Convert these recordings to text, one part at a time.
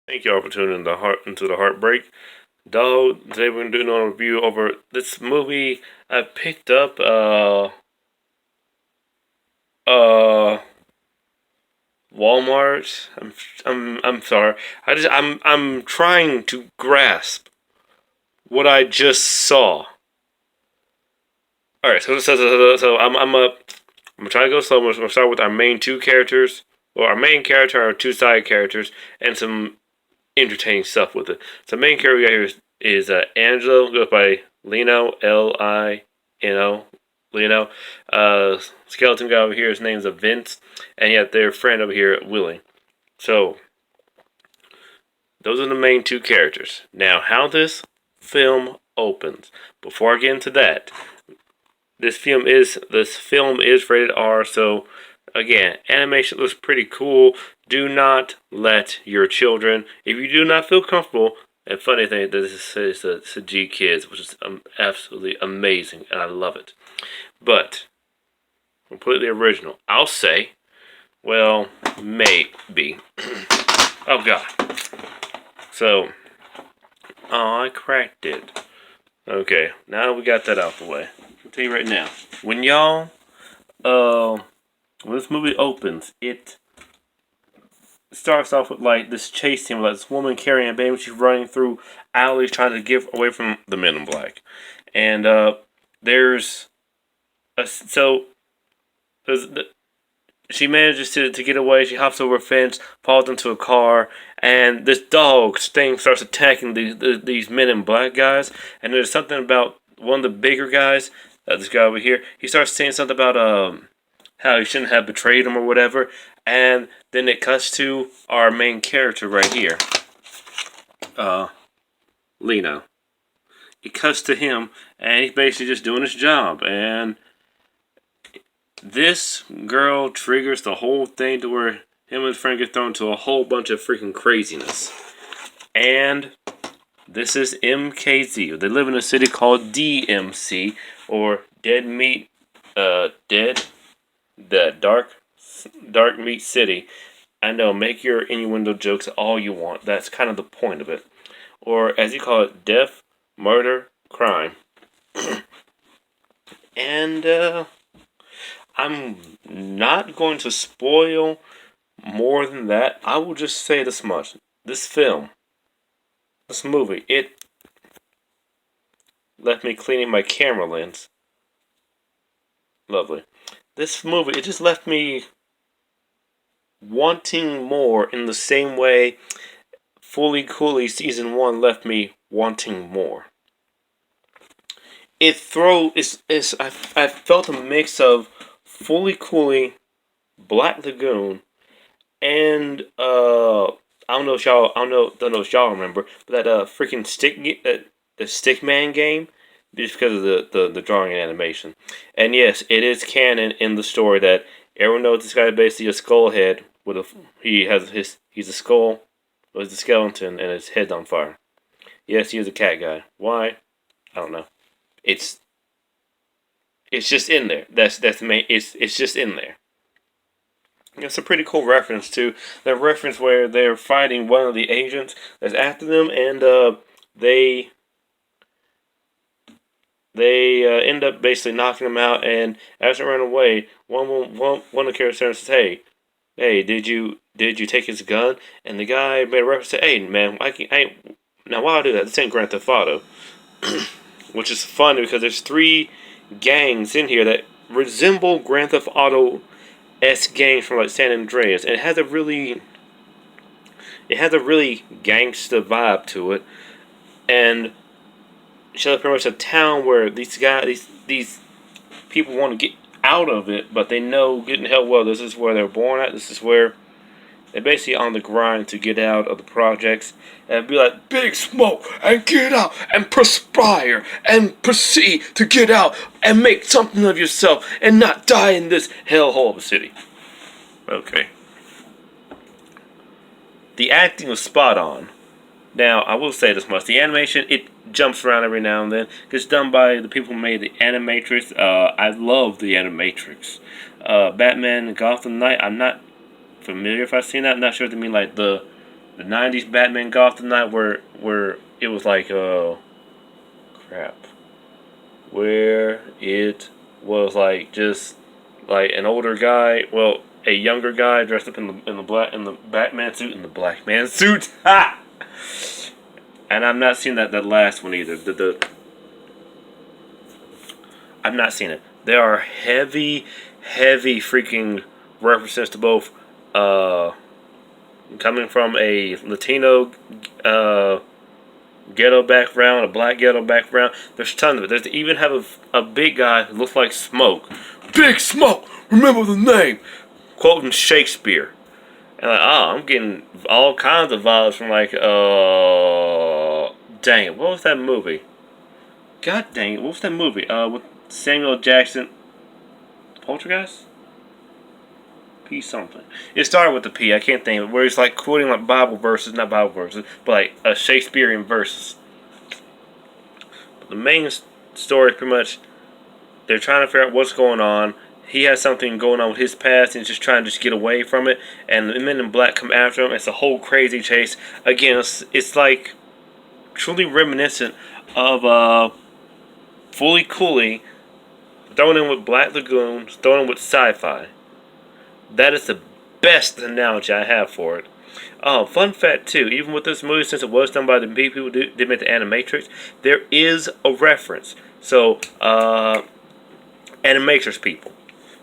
Thank y'all for tuning into the Heartbreak. Dog, today we're doing a review over this movie I picked up uh Walmart. I'm sorry. I'm trying to grasp what I just saw. Alright, so I'm trying to go slow. We'll start with our main two characters. Well, our main character, our two side characters, and some entertaining stuff with it. So the main character we got here is Angelo, goes by Lino, Lino. Lino. Skeleton guy over here, his name's Vince, and yet their friend over here, Willie. So those are the main two characters. Now, how this film opens. Before I get into that, this film is rated R, so again, animation looks pretty cool. Do not let your children, if you do not feel comfortable, and funny thing, this is a G Kids, which is absolutely amazing, and I love it. But completely original. I'll say, well, maybe. Oh God. So, oh, I cracked it. Okay, now we got that out the way. I'll tell you right now, when y'all, when this movie opens, it starts off with like this chase scene, like this woman carrying a baby. She's running through alleys trying to get away from the men in black, and there's a so there's she manages to get away. She hops over a fence, falls into a car, and this dog thing starts attacking these men in black guys. And there's something about one of the bigger guys, this guy over here. He starts saying something about how he shouldn't have betrayed him or whatever. And then it cuts to our main character right here, Lino. It cuts to him, and he's basically just doing his job. And this girl triggers the whole thing to where him and his friend get thrown into a whole bunch of freaking craziness. And this is MKZ. They live in a city called DMC, or Dead Meat, the Dark Meat City. I know, make your innuendo jokes all you want. That's kind of the point of it. Or, as you call it, death, murder, crime. And, I'm not going to spoil more than that. I will just say this much. This film, this movie, it left me cleaning my camera lens. Lovely. This movie, it just left me wanting more in the same way Fully Cooley Season 1 left me wanting more. I felt a mix of Fully Cooley, Black Lagoon, and don't know if y'all remember, but that freaking the Stickman game, just because of the drawing and animation. And yes, it is canon in the story that everyone knows this guy is basically a skull head with he's a skull with a skeleton and his head's on fire. Yes, he is a cat guy. Why? I don't know. It's it's just in there. That's the main. It's just in there. It's a pretty cool reference to that reference where they're fighting one of the agents that's after them, and they end up basically knocking him out. And as they run away, one of the characters says, "Hey, did you take his gun?" And the guy made a reference to, "Hey, man, I ain't now why I do that? This ain't Grand Theft Auto," which is funny because there's three gangs in here that resemble Grand Theft Auto games from like San Andreas, and it has a really gangsta vibe to it, and shows pretty much a town where these people want to get out of it, but they know getting hell well. This is where they're born at. This is where they're basically on the grind to get out of the projects and be like big smoke and get out and perspire and proceed to get out and make something of yourself and not die in this hellhole of a city. Okay. The acting was spot on. Now, I will say this much. The animation, it jumps around every now and then. It's done by the people who made the AniMatrix. I love the AniMatrix. Batman Gotham Knight, I'm not familiar if I've seen that. I'm not sure if they mean like the the '90s Batman Gotham Knight, where it was like crap, where it was like just like an older guy, well, a younger guy dressed up in the Batman suit and the black man suit. Ha! And I've not seen that last one either. I've not seen it. There are heavy freaking references to both coming from a Latino ghetto background, a black ghetto background. There's tons of it. There's even have a big guy who looks like Smoke. Big Smoke! Remember the name! Quoting Shakespeare. And like, I'm getting all kinds of vibes from like, dang it, what was that movie? God dang it, what was that movie? With Samuel Jackson. Poltergeist? P something. It started with the P, I can't think of it, where he's like quoting like Bible verses, not Bible verses, but like Shakespearean verses. But the main story is pretty much, they're trying to figure out what's going on. He has something going on with his past and he's just trying to just get away from it. And the men in black come after him. It's a whole crazy chase. Again, it's like truly reminiscent of Fully Cooley thrown in with Black Lagoon, thrown in with Sci-fi. That is the best analogy I have for it. Oh, fun fact too, even with this movie, since it was done by the people who did make the AniMatrix, there is a reference. So, AniMatrix people.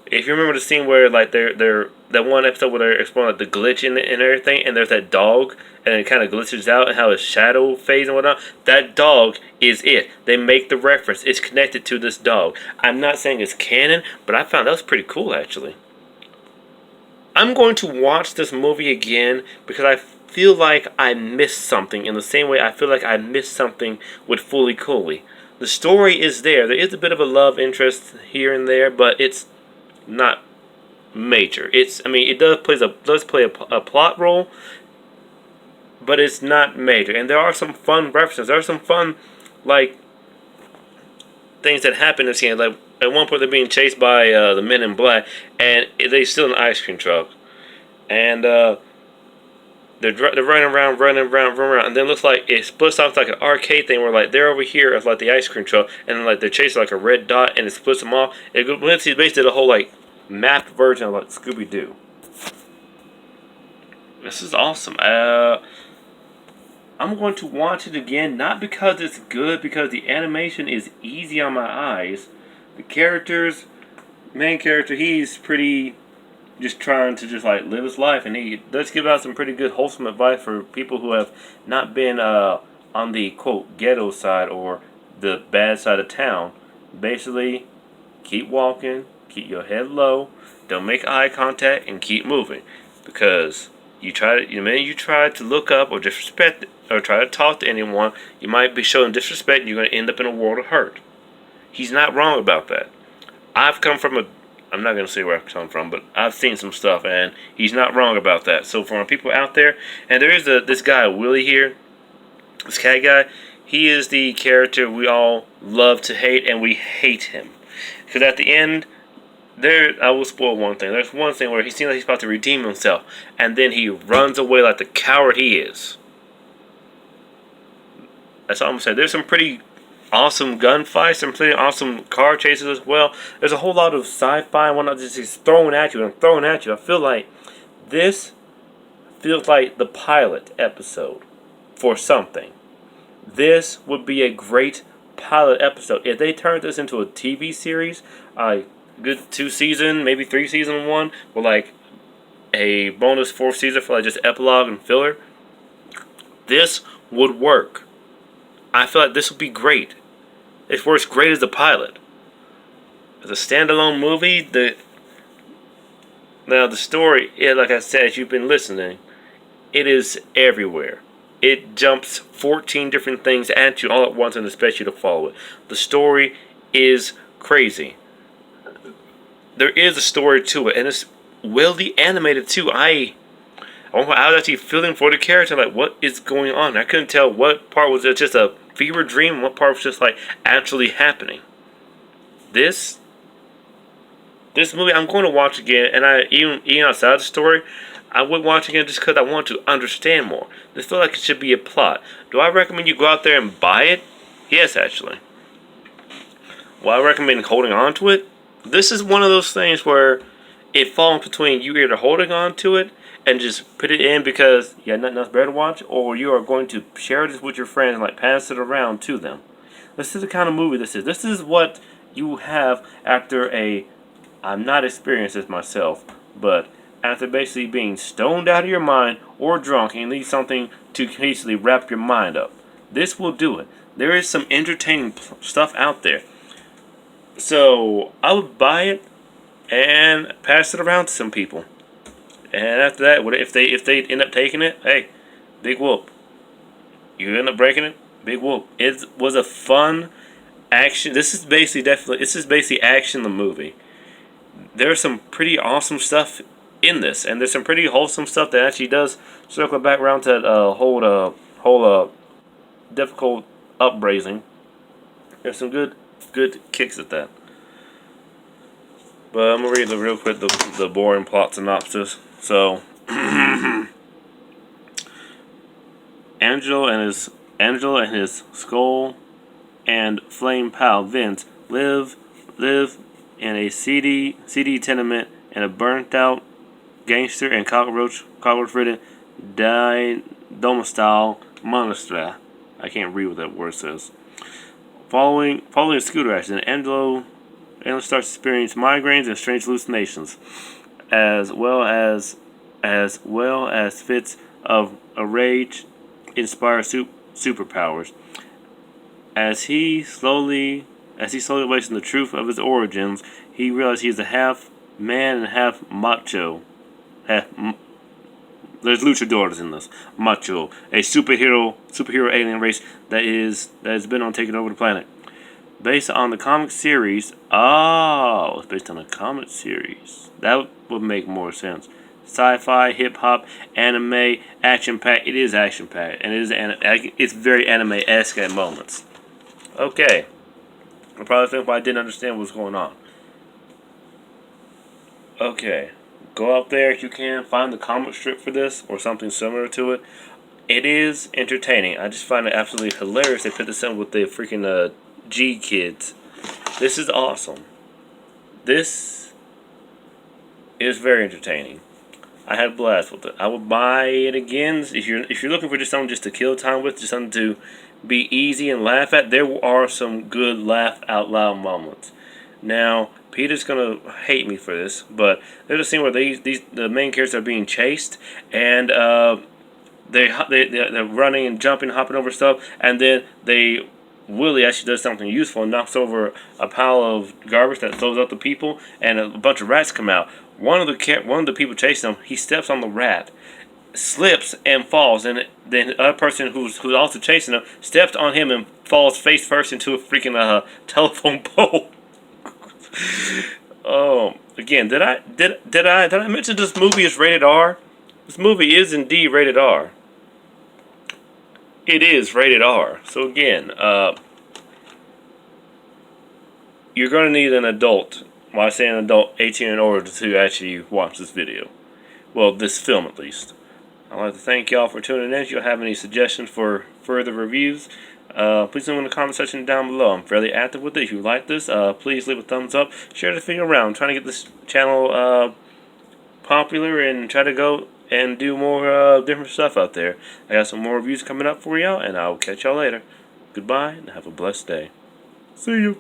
If you remember the scene where like they're that one episode where they're exploring like, the glitch in it and everything, and there's that dog, and it kind of glitches out, and how his shadow fades and whatnot. That dog is it. They make the reference. It's connected to this dog. I'm not saying it's canon, but I found that was pretty cool actually. I'm going to watch this movie again because I feel like I missed something in the same way I feel like I missed something with Fully Cooley. The story is there. There is a bit of a love interest here and there, but it's not major. It does play a plot role, but it's not major. And there are some fun references. There are some fun like things that happen in this game. Like at one point they're being chased by the men in black, and they steal an ice cream truck, and they're running around, and then it looks like it splits off like an arcade thing where like they're over here as like the ice cream truck, and then like they're chasing like a red dot, and it splits them off. It's basically the whole like mapped version of like Scooby Doo. This is awesome. I'm going to watch it again, not because it's good, because the animation is easy on my eyes. The main character, he's pretty just trying to just like live his life, and he does give out some pretty good wholesome advice for people who have not been on the quote ghetto side or the bad side of town. Basically, keep walking, keep your head low, don't make eye contact, and keep moving, because the minute you try to look up or disrespect or try to talk to anyone, you might be showing disrespect, and you're going to end up in a world of hurt. He's not wrong about that. I'm not going to say where I've come from, but I've seen some stuff, and he's not wrong about that. So for people out there, and there is this guy, Willie here, this cat guy, he is the character we all love to hate, and we hate him. Because at the end, I will spoil one thing. There's one thing where he seems like he's about to redeem himself, and then he runs away like the coward he is. That's all I'm going to say. There's some pretty awesome gunfights, some pretty awesome car chases as well. There's a whole lot of sci-fi and whatnot just thrown at you and thrown at you. I feel like this feels like the pilot episode for something. This would be a great pilot episode. If they turned this into a TV series, good 2 season, maybe 3 season one, with like a bonus 4th season for like just epilogue and filler, this would work. I feel like this would be great. It works great as a pilot. As a standalone movie, the story, like I said, as you've been listening, it is everywhere. It jumps 14 different things at you all at once and expects you to follow it. The story is crazy. There is a story to it, and it's well animated too. I was actually feeling for the character, like what is going on. I couldn't tell what part was just a fever dream, what part was just like actually happening. This movie I'm going to watch again, and even outside the story, I went watching it just because I want to understand more. This feels like it should be a plot. Do I recommend you go out there and buy it? Yes, actually. Well, I recommend holding on to it. This is one of those things where it falls between you either holding on to it and just put it in because you got nothing else better to watch, or you are going to share this with your friends and like pass it around to them. This is the kind of movie this is. This is what you have after I'm not experienced as myself, but after basically being stoned out of your mind or drunk and you need something to basically wrap your mind up. This will do it. There is some entertaining stuff out there. So I would buy it and pass it around to some people. And after that, if they end up taking it, hey, big whoop. You end up breaking it, big whoop. It was a fun action. This is basically action the movie. There's some pretty awesome stuff in this, and there's some pretty wholesome stuff that actually does circle back around to that whole difficult upbrazing. There's some good kicks at that. But I'm gonna read real quick the boring plot synopsis. So, Angelo and his skull and flame pal Vince live in a seedy tenement in a burnt out gangster and cockroach ridden domicile monastery. I can't read what that word says. Following a scooter accident, Angelo starts to experience migraines and strange hallucinations, as well as fits of a rage-inspired superpowers. As he slowly awakens the truth of his origins, he realizes he is a half man and half macho. There's luchadors in this. Macho, a superhero alien race that has been on taking over the planet. Based on the comic series. Oh, it's based on a comic series. That would make more sense. Sci-fi, hip-hop, anime, action-packed. It is action-packed, and it's very anime-esque at moments. Okay. I probably think I didn't understand what was going on. Okay. Go out there if you can. Find the comic strip for this or something similar to it. It is entertaining. I just find it absolutely hilarious they put this in with the freaking G kids. This is awesome. This is very entertaining. I had a blast with it. I would buy it again if you're looking for just something just to kill time with, just something to be easy and laugh at. There are some good laugh out loud moments. Now, Peter's gonna hate me for this, but there's a scene where the main characters are being chased, and they're running and jumping, hopping over stuff, and then Willie actually does something useful and knocks over a pile of garbage that throws up the people, and a bunch of rats come out. One of the people chasing him, he steps on the rat, slips and falls, and then the other person who's also chasing him steps on him and falls face first into a freaking telephone pole. Oh, again, did I mention this movie is rated R? This movie is indeed rated R. It is rated R. So again, you're going to need an adult. When I say an adult, 18 in order to actually watch this video. Well, this film at least. I'd like to thank y'all for tuning in. If you have any suggestions for further reviews, please leave them in the comment section down below. I'm fairly active with it. If you like this, please leave a thumbs up. Share the video around. I'm trying to get this channel popular and try to go and do more different stuff out there. I got some more reviews coming up for y'all, and I'll catch y'all later. Goodbye, and have a blessed day. See you.